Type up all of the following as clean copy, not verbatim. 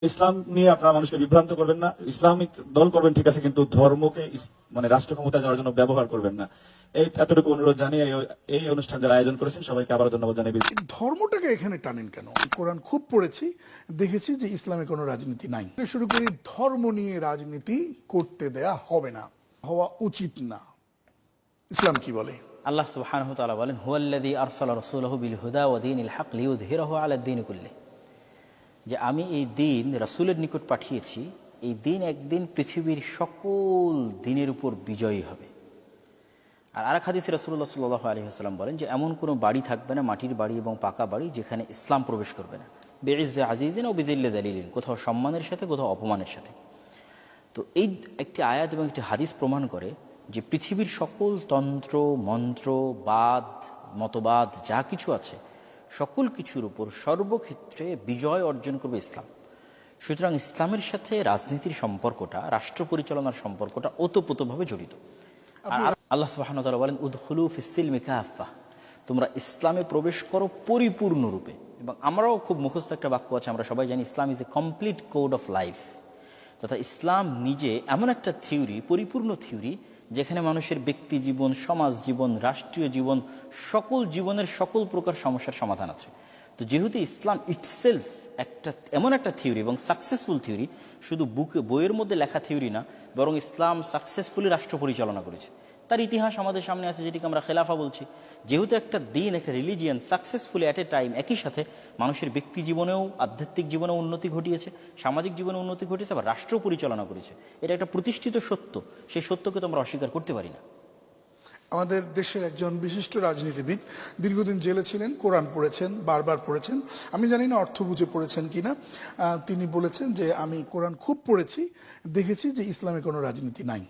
ইসলাম নিয়ে আপনারা মানুষকে বিভ্রান্ত করবেন না। ইসলামিক দল করবেন ঠিক আছে, কিন্তু ধর্মকে মানে রাষ্ট্র ক্ষমতা যাওয়ার জন্য ব্যবহার করবেন না। এই এতটুকু অনুরোধ জানিয়ে এই অনুষ্ঠান যারা আয়োজন করেছেন সবাইকে আবার ধন্যবাদ জানিয়ে এই ধর্মটাকে এখানে টানেন কেন? কোরআন খুব পড়েছি, দেখেছি যে ইসলামে কোনো রাজনীতি নাই। শুরু করি, ধর্ম নিয়ে রাজনীতি করতে দেয়া হবে না, হওয়া উচিত না। ইসলাম কি বলে? আল্লাহ সুবহানাহু ওয়া তাআলা বলেন, হুয়াল্লাযী আরসালা রাসূলাহু বিল হুদা ওয়া দীনিল হক লিইয়ুযহিরাহু আলা দ্বীনি কুল্লিহি, যে আমি এই দিন রাসূলের নিকট পাঠিয়েছি, এই দিন একদিন পৃথিবীর সকল দিনের উপর বিজয়ী হবে। আর আরেক হাদিসে রাসূলুল্লাহ সাল্লাল্লাহু আলাইহি ওয়াসাল্লাম বলেন যে এমন কোনো বাড়ি থাকবে না, মাটির বাড়ি এবং পাকা বাড়ি, যেখানে ইসলাম প্রবেশ করবে না। বিইজ্জি আজিজিন ও বিযিল্লি দালিলিন, কোথাও সম্মানের সাথে কোথাও অপমানের সাথে। তো এই একটি আয়াত এবং একটি হাদিস প্রমাণ করে যে পৃথিবীর সকল তন্ত্র মন্ত্র বাদ মতবাদ যা কিছু আছে সকল কিছুর উপর সর্বক্ষেত্রে বিজয় অর্জন করবে ইসলাম। সুতরাং ইসলামের সাথে রাজনীতির সম্পর্কটা, রাষ্ট্র পরিচালনার সম্পর্কটা ওতপ্রোতভাবে জড়িত। আর আল্লাহ সুবহানাহু ওয়া তাআলা বলেন, উদখুলু ফিস-সিলমি কাফা, তোমরা ইসলামে প্রবেশ করো পরিপূর্ণরূপে। এবং আমরাও খুব মুখস্থ একটা বাক্য আছে, আমরা সবাই জানি Islam is a complete code of life. তথা ইসলাম নিজে এমন একটা থিওরি, পরিপূর্ণ থিওরি, যেখানে মানুষের ব্যক্তি জীবন, সমাজ জীবন, রাষ্ট্রীয় জীবন, সকল জীবনের সকল প্রকার সমস্যার সমাধান আছে। তো যেহেতু ইসলাম ইটসেলফ একটা এমন একটা থিওরি এবং সাকসেসফুল থিওরি, শুধু বইয়ের মধ্যে লেখা থিওরি না, বরং ইসলাম সাকসেসফুলি রাষ্ট্র পরিচালনা করেছে। তার ইতিহাস আমাদের সামনে আছে, যেটিকে আমরা খেলাফা বলছি। যেহেতু একটা দিন, একটা religion successfully at a time একই সাথে মানুষের ব্যক্তি জীবনেও, আধ্যাত্মিক জীবনেও উন্নতি ঘটিয়েছে, সামাজিক জীবনে উন্নতি ঘটিয়েছে, আবার রাষ্ট্র পরিচালনা করেছে, এটা একটা প্রতিষ্ঠিত সত্য। সেই সত্যকে তো আমরা অস্বীকার করতে পারি না। আমাদের দেশের একজন বিশিষ্ট রাজনীতিবিদ দীর্ঘদিন জেলে ছিলেন, কোরআন পড়েছেন, বারবার পড়েছেন, আমি জানি না অর্থ বুঝে পড়েছেন কিনা। তিনি বলেছেন যে আমি কোরআন খুব পড়েছি, দেখেছি যে ইসলামে কোনো রাজনীতি নাই,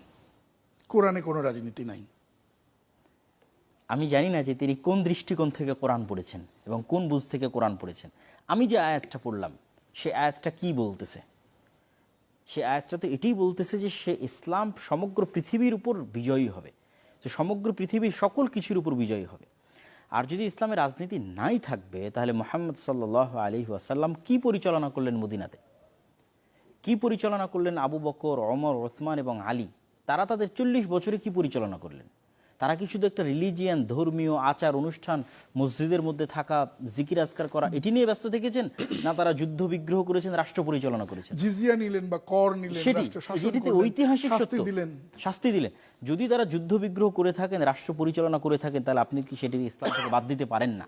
কোরআনে কোনো রাজনীতি নাই। আমি জানি না যে তিনি কোন দৃষ্টিকোণ থেকে কোরআন পড়েছেন এবং কোন বুঝ থেকে কোরআন পড়েছেন। আমি যে আয়াতটা পড়লাম, সে আয়াতটা কি বলতেছে? সে আয়াতটা তো এটাই বলতেছে যে সে ইসলাম সমগ্র পৃথিবীর উপর বিজয়ী হবে, যে সমগ্র পৃথিবীর সকল কিছুর উপর বিজয়ী হবে। আর যদি ইসলামের রাজনীতি নাই থাকবে, তাহলে মুহাম্মদ সাল্লাল্লাহু আলাইহি ওয়াসাল্লাম কি পরিচালনা করলেন মদিনাতে? কি পরিচালনা করলেন আবু বকর, ওমর, ওসমান এবং আলী? তারা তাদের 40 বছরে কি পরিচালনা করলেন? তারা কি শুধু একটা রিলিজিয়ান, ধর্মীয় আচার অনুষ্ঠান, মসজিদের মধ্যে থাকা, জিকির আজকার করা, এটি নিয়ে ব্যস্ত থেকেছেন? না তারা যুদ্ধ বিগ্রহ করেছেন, রাষ্ট্র পরিচালনা করেছেন? জিজিয়া নিলেন বা কর নিলেন, রাষ্ট্র শাসন করলেন, ঐতিহাসিক শাস্তি দিলেন। শাস্তি দিলেন। যদি তারা যুদ্ধ বিগ্রহ করে থাকেন, রাষ্ট্র পরিচালনা করে থাকেন, তাহলে আপনি কি সেটি ইসলাম থেকে বাদ দিতে পারেন না?